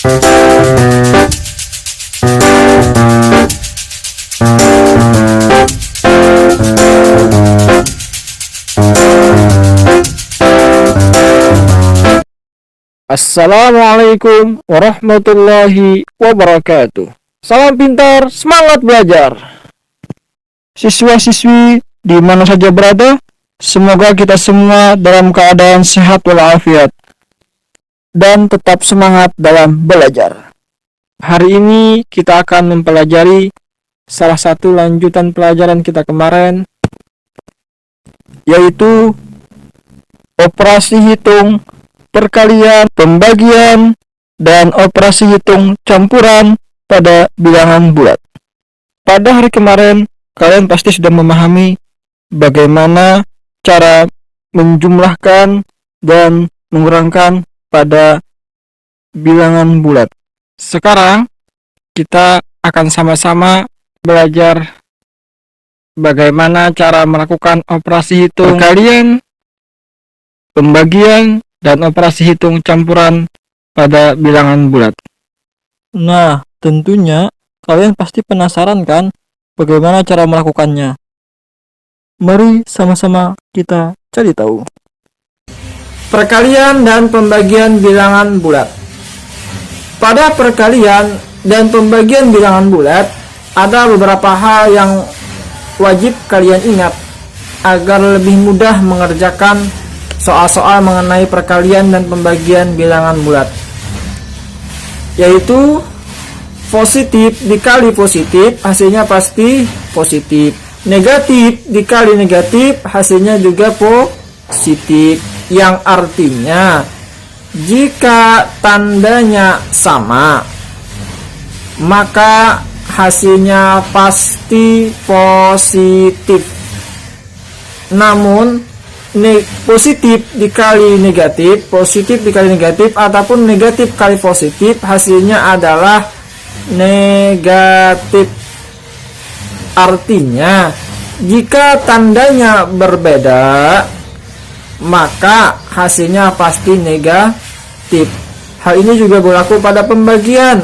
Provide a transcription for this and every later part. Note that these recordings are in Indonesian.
Assalamualaikum warahmatullahi wabarakatuh. Salam pintar, semangat belajar. Siswa-siswi di mana saja berada, semoga kita semua dalam keadaan sehat walafiat dan tetap semangat dalam belajar. Hari ini kita akan mempelajari salah satu lanjutan pelajaran kita kemarin, yaitu operasi hitung perkalian, pembagian, dan operasi hitung campuran pada bilangan bulat. Pada hari kemarin, kalian pasti sudah memahami bagaimana cara menjumlahkan dan mengurangkan pada bilangan bulat. Sekarang, kita akan sama-sama belajar bagaimana cara melakukan operasi hitung perkalian, pembagian, dan operasi hitung campuran pada bilangan bulat. Nah, tentunya kalian pasti penasaran kan bagaimana cara melakukannya. Mari sama-sama kita cari tahu. Perkalian dan pembagian bilangan bulat. Pada perkalian dan pembagian bilangan bulat, ada beberapa hal yang wajib kalian ingat agar lebih mudah mengerjakan soal-soal mengenai perkalian dan pembagian bilangan bulat, yaitu positif dikali positif hasilnya pasti positif, negatif dikali negatif hasilnya juga positif, yang artinya jika tandanya sama maka hasilnya pasti positif. Namun positif dikali negatif ataupun negatif kali positif hasilnya adalah negatif. Artinya jika tandanya berbeda maka hasilnya pasti negatif. Hal ini juga berlaku pada pembagian,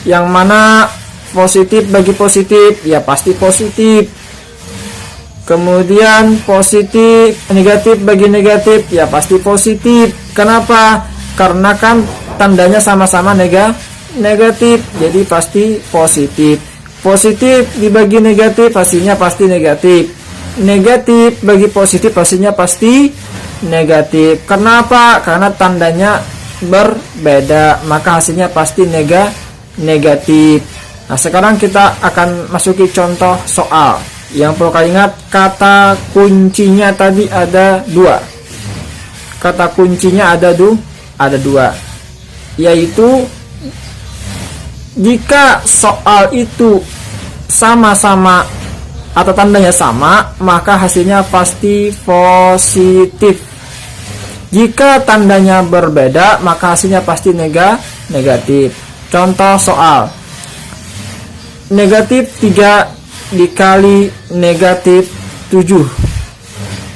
yang mana positif bagi positif ya pasti positif. Kemudian negatif bagi negatif ya pasti positif. Kenapa? Karena kan tandanya sama-sama negatif, jadi pasti positif. Positif dibagi negatif hasilnya pasti negatif. Negatif bagi positif hasilnya pasti negatif. Kenapa? Karena tandanya berbeda, maka hasilnya pasti negatif. Nah, sekarang kita akan masuki contoh soal. Yang perlu kalian ingat, kata kuncinya tadi ada dua. Kata kuncinya ada dua, yaitu jika soal itu sama-sama atau tandanya sama, maka hasilnya pasti positif. Jika tandanya berbeda, maka hasilnya pasti negatif. Contoh soal, negatif 3 dikali negatif 7.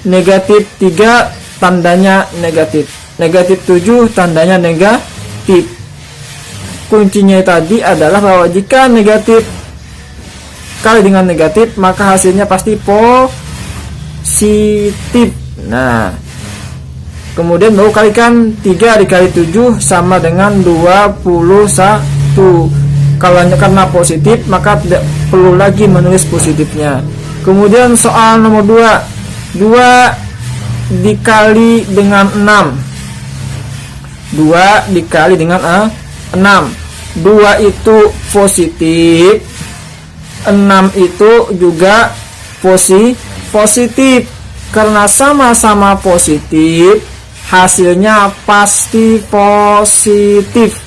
Negatif 3 tandanya negatif, negatif 7 tandanya negatif. Kuncinya tadi adalah bahwa jika negatif kali dengan negatif maka hasilnya pasti positif. Nah, kemudian baru kalikan 3 dikali 7 sama dengan 21. Kalau hanya karena positif maka tidak perlu lagi menulis positifnya. Kemudian soal nomor 2, 2 dikali dengan 6. 2 dikali dengan 6. 2 itu positif, 6 itu juga positif. Karena sama-sama positif, hasilnya pasti positif.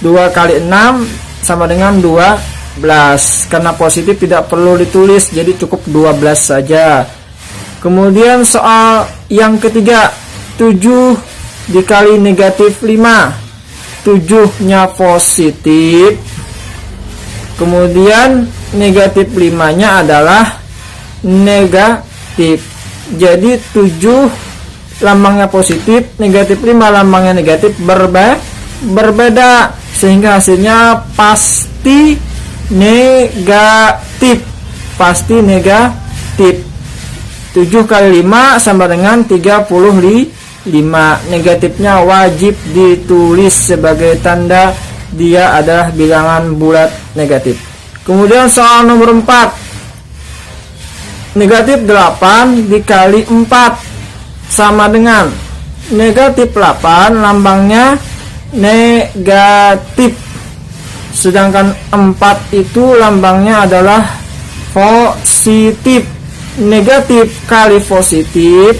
2 kali 6 sama dengan 12. Karena positif tidak perlu ditulis, jadi cukup 12 saja. Kemudian soal yang ketiga, 7 dikali negatif 5. 7-nya positif, kemudian negatif 5-nya adalah negatif. Jadi 7 lambangnya positif, negatif 5 lambangnya negatif, berbeda, sehingga hasilnya pasti negatif. Pasti negatif. 7 kali 5 sama dengan 35. Negatifnya wajib ditulis sebagai tanda dia adalah bilangan bulat negatif. Kemudian soal nomor 4. Negatif 8 dikali 4 sama dengan negatif 8, lambangnya negatif. Sedangkan 4 itu lambangnya adalah positif. Negatif kali positif,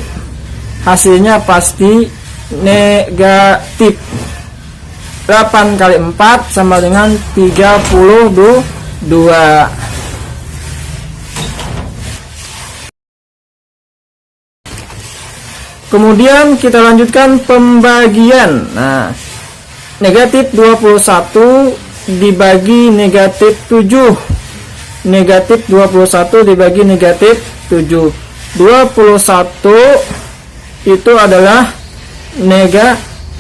hasilnya pasti negatif. 8 kali 4 sama dengan 32. Kemudian kita lanjutkan pembagian. Nah, negatif 21 dibagi negatif 7. Negatif 21 dibagi negatif 7. 21 itu adalah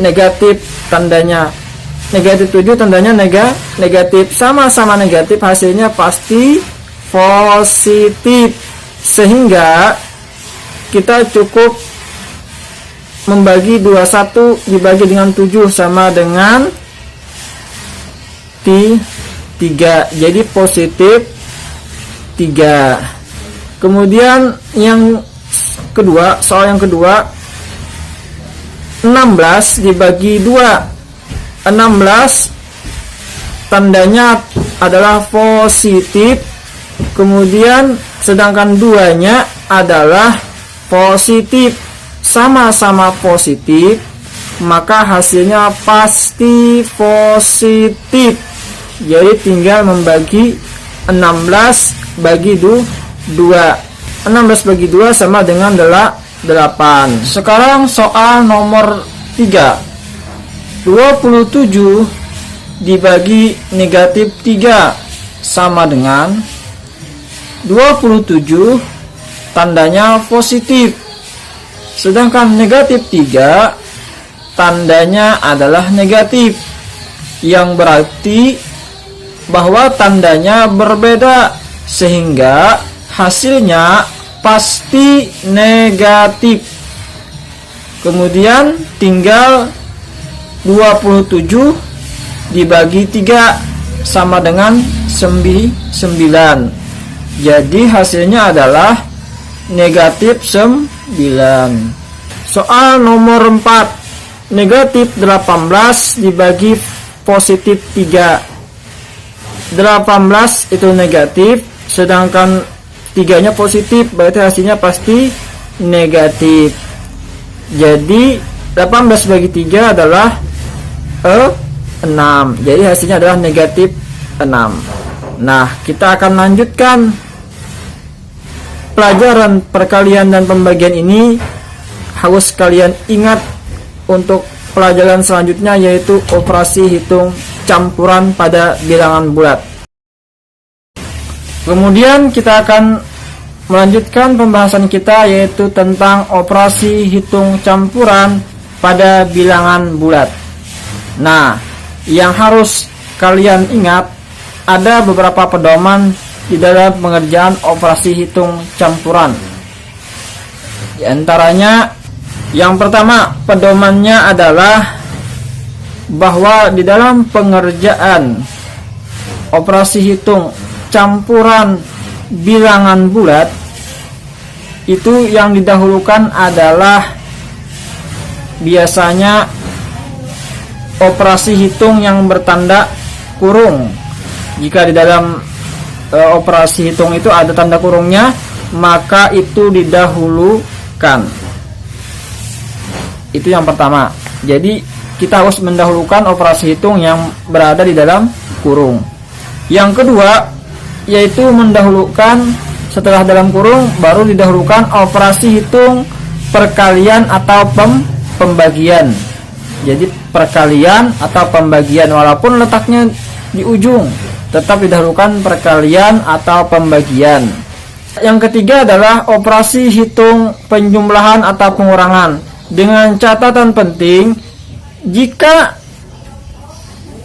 negatif tandanya. Negatif 7 tandanya negatif. Sama-sama negatif, hasilnya pasti positif. Sehingga kita cukup membagi 21 dibagi dengan 7 sama dengan 3. Jadi positif 3. Kemudian yang kedua, soal yang kedua, 16 dibagi 2. 16 tandanya adalah positif. Kemudian sedangkan 2-nya adalah positif. Sama-sama positif, maka hasilnya pasti positif. Jadi tinggal membagi 16 bagi 2. 16 bagi 2 sama dengan 8. Sekarang soal nomor 3. 27 dibagi negatif 3 sama dengan 27 tandanya positif. Sedangkan negatif 3 tandanya adalah negatif, yang berarti bahwa tandanya berbeda, sehingga hasilnya pasti negatif. Kemudian tinggal 27 dibagi 3 sama dengan 9. Jadi hasilnya adalah negatif 9. Soal nomor 4. Negatif 18 dibagi positif 3. 18 itu negatif, sedangkan 3-nya positif, berarti hasilnya pasti negatif. Jadi 18 bagi 3 adalah 6. Jadi hasilnya adalah negatif 6. Nah, kita akan lanjutkan pelajaran perkalian dan pembagian ini. Harus kalian ingat untuk pelajaran selanjutnya, yaitu operasi hitung campuran pada bilangan bulat. Kemudian kita akan melanjutkan pembahasan kita, yaitu tentang operasi hitung campuran pada bilangan bulat. Nah, yang harus kalian ingat, ada beberapa pedoman di dalam pengerjaan operasi hitung campuran. Di antaranya, yang pertama, pedomannya adalah bahwa di dalam pengerjaan operasi hitung campuran bilangan bulat, itu yang didahulukan adalah biasanya operasi hitung yang bertanda kurung. Jika di dalam operasi hitung itu ada tanda kurungnya, maka itu didahulukan. Itu yang pertama. Jadi kita harus mendahulukan operasi hitung yang berada di dalam kurung. Yang kedua, yaitu mendahulukan setelah dalam kurung, baru didahulukan operasi hitung perkalian atau pembagian. Jadi perkalian atau pembagian, walaupun letaknya di ujung, tetap didahulukan perkalian atau pembagian. Yang ketiga adalah operasi hitung penjumlahan atau pengurangan. Dengan catatan penting, jika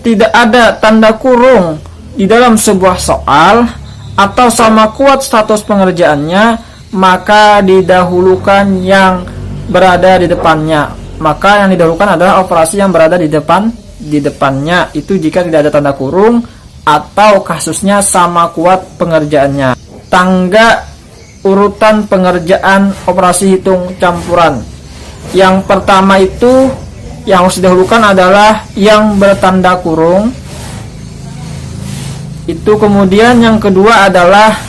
tidak ada tanda kurung di dalam sebuah soal atau sama kuat status pengerjaannya, maka didahulukan yang berada di depannya. Maka yang didahulukan adalah operasi yang berada di depannya, itu jika tidak ada tanda kurung atau kasusnya sama kuat pengerjaannya. Tangga urutan pengerjaan operasi hitung campuran. Yang pertama itu yang harus didahulukan adalah yang bertanda kurung. Itu kemudian yang kedua adalah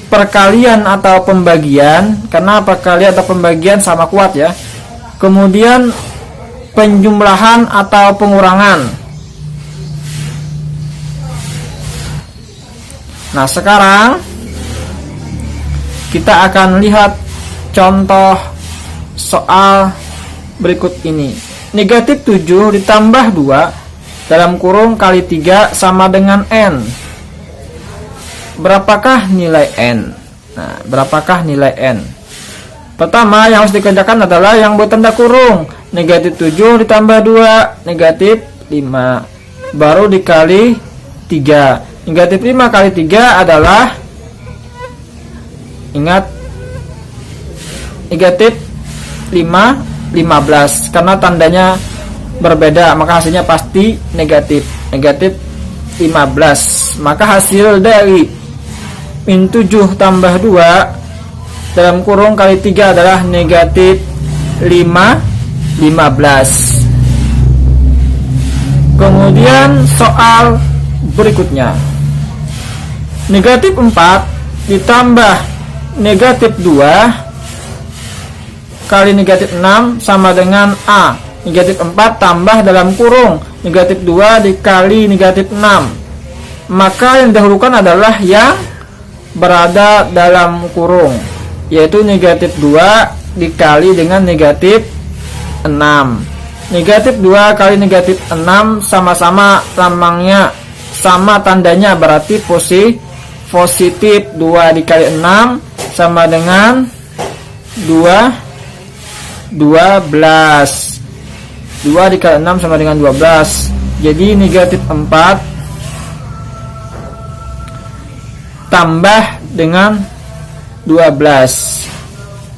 perkalian atau pembagian, karena perkalian atau pembagian sama kuat ya. Kemudian penjumlahan atau pengurangan. Nah, sekarang kita akan lihat contoh soal berikut ini. Negatif 7 ditambah 2 dalam kurung kali 3 sama dengan N. Berapakah nilai N? Nah, berapakah nilai N? Pertama yang harus dikerjakan adalah yang bertanda kurung. Negatif 7 ditambah 2, negatif 5. Baru dikali 3. Negatif 5 kali 3 adalah, ingat, negatif 15. Karena tandanya berbeda, maka hasilnya pasti negatif. Negatif 15. Maka hasil dari min 7 tambah 2 dalam kurung kali 3 adalah negatif 15. Kemudian soal berikutnya. Negatif 4 ditambah negatif 2 kali negatif 6 sama dengan A. Negatif 4 tambah dalam kurung negatif 2 dikali negatif 6. Maka yang didahulukan adalah yang berada dalam kurung, yaitu negatif 2 dikali dengan negatif 6. Negatif 2 kali negatif 6 sama-sama lambangnya sama tandanya, berarti positif. 2 dikali 6 sama dengan 12. 2 dikali 6 sama dengan 12. Jadi negatif 4 tambah dengan 12.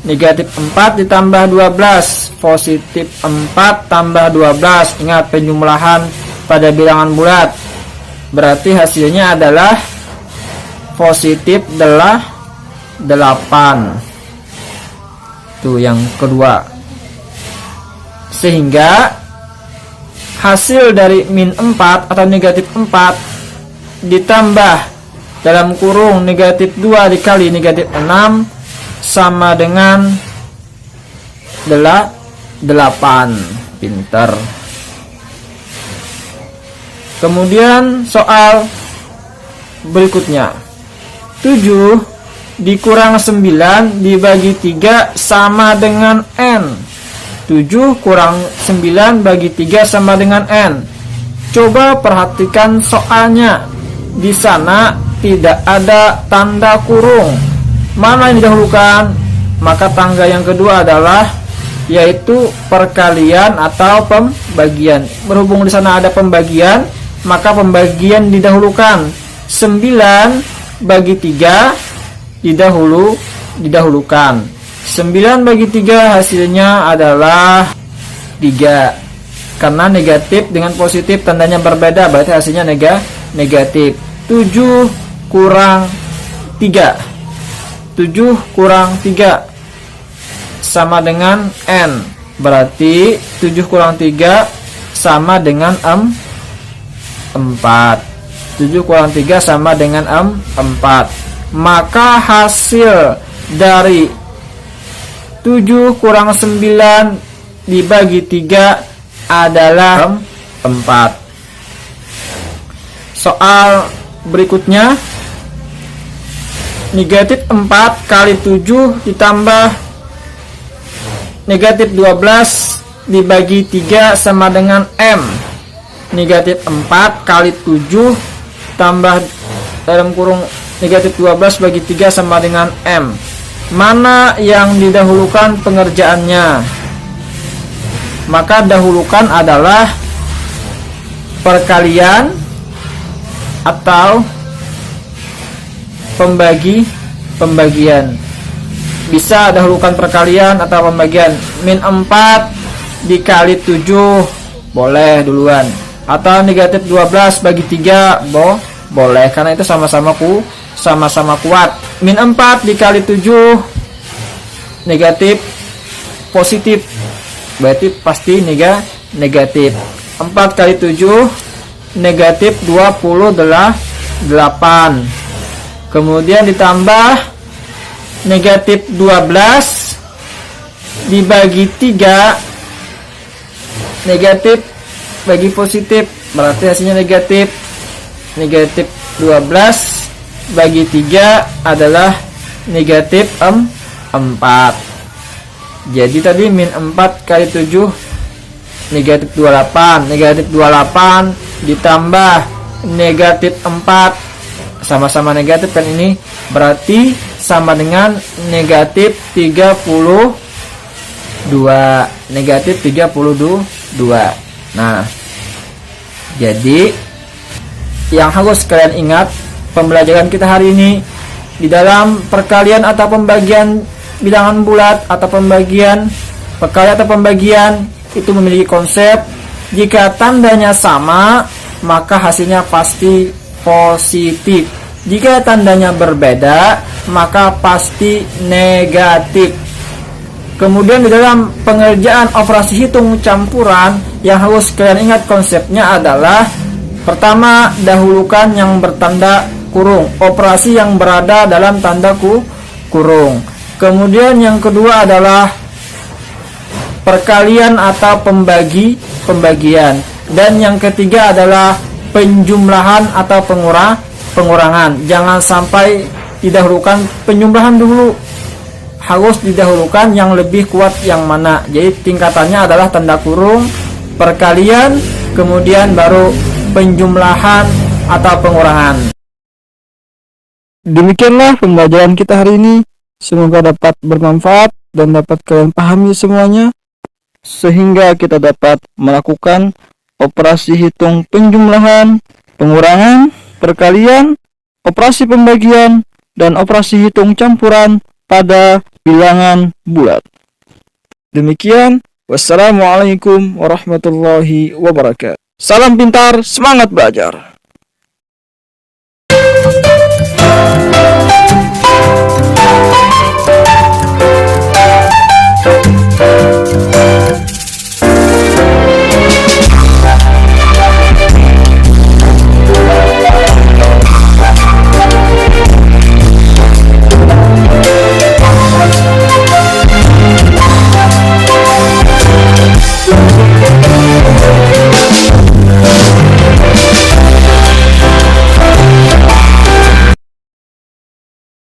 Negatif 4 ditambah 12, positif 4 tambah 12. Ingat penjumlahan pada bilangan bulat, berarti hasilnya adalah positif 8. Itu yang kedua. Sehingga hasil dari min 4 atau negatif 4 ditambah dalam kurung negatif 2 dikali negatif 6 sama dengan 8. Pinter. Kemudian soal berikutnya. 7 dikurang 9 dibagi 3 sama dengan N. 7 kurang 9 bagi 3 sama dengan N. Coba perhatikan soalnya. Di sana tidak ada tanda kurung. Mana yang didahulukan? Maka tangga yang kedua adalah, yaitu perkalian atau pembagian. Berhubung di sana ada pembagian, maka pembagian didahulukan. 9 bagi 3 didahulukan. 9 bagi 3 hasilnya adalah 3. Karena negatif dengan positif tandanya berbeda, berarti hasilnya negatif. 7 kurang 3. 7 kurang 3 sama dengan N. Berarti 7 kurang 3 sama dengan 4. 7 kurang 3 sama dengan 4. Maka hasil dari 7 kurang 9 dibagi 3 adalah 4. Soal berikutnya. Negatif 4 kali 7 ditambah negatif 12 dibagi 3 sama dengan M. Negatif 4 kali 7 tambah dalam kurung negatif 12 bagi 3 sama dengan M. Mana yang didahulukan pengerjaannya? Maka dahulukan adalah perkalian atau pembagian. Bisa dahulukan perkalian atau pembagian. Min 4 dikali 7 boleh duluan, atau negatif 12 bagi 3 boleh, karena itu sama-sama kuat. Min 4 dikali 7 negatif positif, berarti pasti negatif. 4 kali 7 negatif 28. Kemudian ditambah negatif 12 dibagi 3 negatif bagi positif, berarti hasilnya negatif. Negatif 12 bagi 3 adalah negatif 4. Jadi tadi min 4 kali 7 negatif 28. Negatif 28 ditambah negatif 4, sama-sama negatif kan ini, berarti sama dengan negatif 32. Negatif 32. Nah, jadi yang harus kalian ingat pembelajaran kita hari ini, di dalam perkalian atau pembagian bilangan bulat atau pembagian perkalian atau pembagian itu memiliki konsep jika tandanya sama maka hasilnya pasti positif. Jika tandanya berbeda maka pasti negatif. Kemudian di dalam pengerjaan operasi hitung campuran yang harus kalian ingat konsepnya adalah, pertama, dahulukan yang bertanda kurung, operasi yang berada dalam tanda kurung. Kemudian yang kedua adalah perkalian atau pembagian. Dan yang ketiga adalah penjumlahan atau pengurangan. Jangan sampai didahulukan penjumlahan dulu, harus didahulukan yang lebih kuat yang mana. Jadi tingkatannya adalah tanda kurung, perkalian, kemudian baru penjumlahan atau pengurangan. Demikianlah pembelajaran kita hari ini. Semoga dapat bermanfaat dan dapat kalian pahami semuanya, sehingga kita dapat melakukan operasi hitung penjumlahan, pengurangan, perkalian, operasi pembagian, dan operasi hitung campuran pada bilangan bulat. Demikian, wassalamualaikum warahmatullahi wabarakatuh. Salam pintar, semangat belajar.